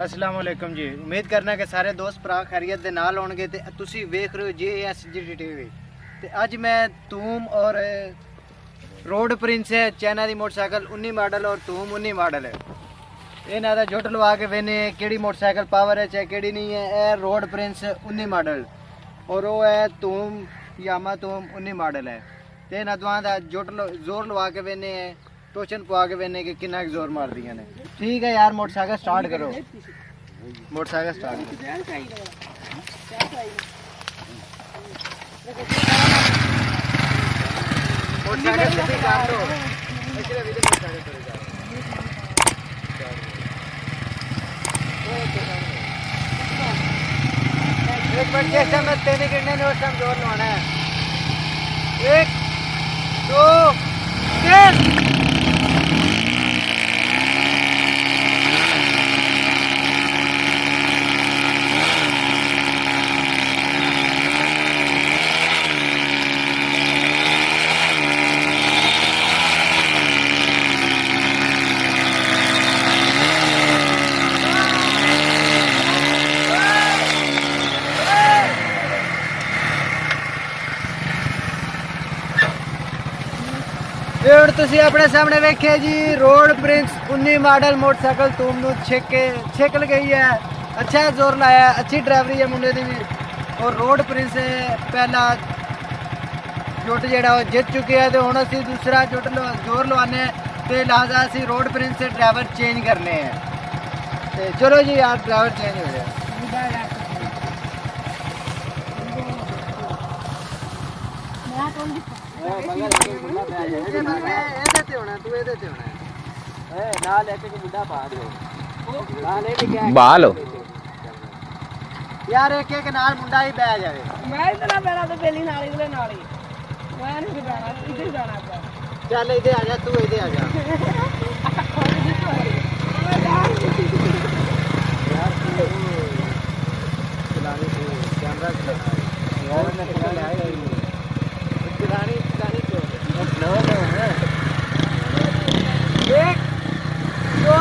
अस्सलाम वालेकुम जी। उम्मीद करना कि सारे दोस्त भरा खैरियत दे नाल होणगे ते तुसी वेख रहे हो JSGT TV ते अज मैं तूम और रोड प्रिंस है चाइना दी मोटरसाइकिल 19 मॉडल और तूम 19 मॉडल है। इन्हां दा जुट लवा के वेने केड़ी मोटरसाइकिल पावर है चाहे केड़ी नहीं है। ए रोड प्रिंस 19 मॉडल और वो है तूम यामा तूम 19 मॉडल है। ते इन्हां दोवां दा जुट जोर लवा के वेने टोचन पवा के वेने कि किन्ना जोर मार दियां ने। ठीक है यार, मोटरसाइकिल स्टार्ट करो। मोटरसाइकिल स्टार्ट मोटरसाइकिल सीधी कर दो। इसलिए वीडियो मोटरसाइकिल करो जा। एक मिनट के समय तेने गिरने ने उस टाइम जोर लगाना है। 1 2 3 ਹੁਣ ਤੁਸੀਂ ਆਪਣੇ ਸਾਹਮਣੇ ਵੇਖਿਆ ਜੀ रोड प्रिंस 19 मॉडल मोटरसाइकिल तूम ਨੂੰ ਛੇਕ ਗਈ ਹੈ। अच्छा जोर लाया, अच्छी ड्राइवरी है मुंडे ਦੀ भी। और रोड प्रिंस पहला जुट ਜਿਹੜਾ ਉਹ ਜਿੱਤ ਚੁੱਕਿਆ ਤੇ ਹੁਣ ਅਸੀਂ दूसरा जुट जोर ਲਵਾਨੇ ਤੇ ਲਿਹਾਜ਼ਾ ਅਸੀਂ रोड प्रिंस से ड्राइवर चेंज करने हैं। ਤੇ ਚਲੋ ਜੀ यार ड्राइवर चेंज हो गया। बाल यार एक एक नाल मुंडा ही बह जावे। मैं इतना पैरा तो पहली नाली वाले नाली मैं नहीं जाना, इधर जाना है। चल इधर आ जा, तू इधर आ जा। यार चलानी कैमरा चलानी क्यों एक दो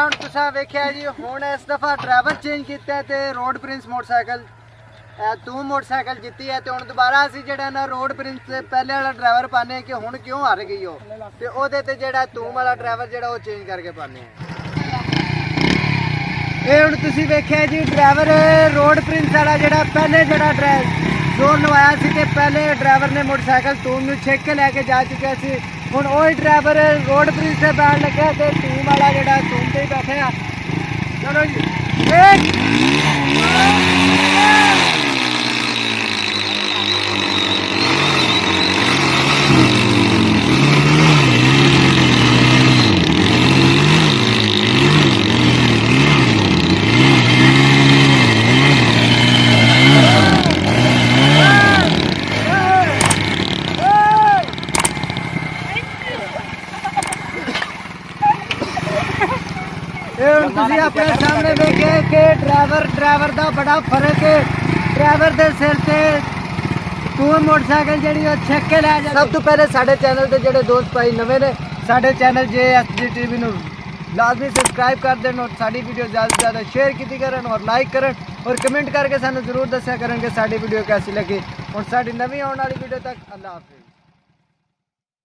ਹੁਣ ਤੁਸੀਂ ਵੇਖਿਆ ਜੀ। ਹੁਣ ਇਸ ਦਫਾ ਡਰਾਈਵਰ ਚੇਂਜ ਕੀਤਾ ਤੇ रोड प्रिंस मोटरसाइकिल तू मोटरसाइकिल ਜਿੱਤੀ ਹੈ ਤੇ ਹੁਣ ਦੁਬਾਰਾ ਅਸੀਂ ਜਿਹੜਾ ਨਾ रोड प्रिंस ਦੇ ਪਹਿਲੇ ਵਾਲਾ ਡਰਾਈਵਰ ਪਾਣੇ ਕਿ ਹੁਣ ਕਿਉਂ ਹਾਰ ਗਈ ਉਹ ਤੇ ਉਹਦੇ ਤੇ ਜਿਹੜਾ ਤੂਮ ਵਾਲਾ ਡਰਾਈਵਰ ਜਿਹੜਾ ਉਹ ਚੇਂਜ ਕਰਕੇ ਪਾਣੇ ਆ। ਇਹ ਹੁਣ ਤੁਸੀਂ ਵੇਖਿਆ ਜੀ ਡਰਾਈਵਰ रोड प्रिंस ਵਾਲਾ ਜਿਹੜਾ ਪਹਿਲੇ ਜਿਹੜਾ जोर लवाया ਸੀ ਤੇ ਪਹਿਲੇ ਡਰਾਈਵਰ ਨੇ मोटरसाइकिल तूम ਨੂੰ ਛੇਕ ਕੇ ਲੈ ਕੇ ਜਾ ਚੁੱਕਿਆ ਸੀ। ਹੁਣ ਉਹੀ ਡਰਾਈਵਰ रोड प्रिंस ਤੇ ਬੈਠ ਲੱਗਾ ਤੇ ਤੂਮ ਵਾਲਾ ਜਿਹੜਾ ਤੂਮ ਤੇ ਹੀ ਬੈਠੇ ਆ। ਚਲੋ ਜੀ ਤੁਸੀਂ ਆਪਣੇ ਸਾਹਮਣੇ ਵੇਖਿਆ ਕਿ ਡਰਾਈਵਰ ਦਾ ਬੜਾ ਫਰਕ ਹੈ। ਡਰਾਈਵਰ ਦੇ ਸਿਰ ਤੇ ਤੂਮ ਮੋਟਰਸਾਈਕਲ ਜਿਹੜੀ ਉਹ ਛੱਕ ਕੇ ਲੈ ਜਾ। ਸਭ ਤੋਂ ਪਹਿਲੇ ਸਾਡੇ ਚੈਨਲ ਤੇ ਜਿਹੜੇ ਦੋਸਤ ਭਾਈ ਨਵੇਂ ਨੇ ਸਾਡੇ ਚੈਨਲ JSGT ਨੂੰ ਲਾਜ਼ਮੀ ਸਬਸਕ੍ਰਾइब कर देना और साड़ी वीडियो ज़्यादा से ज़्यादा शेयर की करन और लाइक करन और कमेंट करके सानू जरूर दस्या करन कि साड़ी वीडियो कैसी लगी। और साड़ी नवी आने वाली वीडियो तक अल्लाह हाफिज़।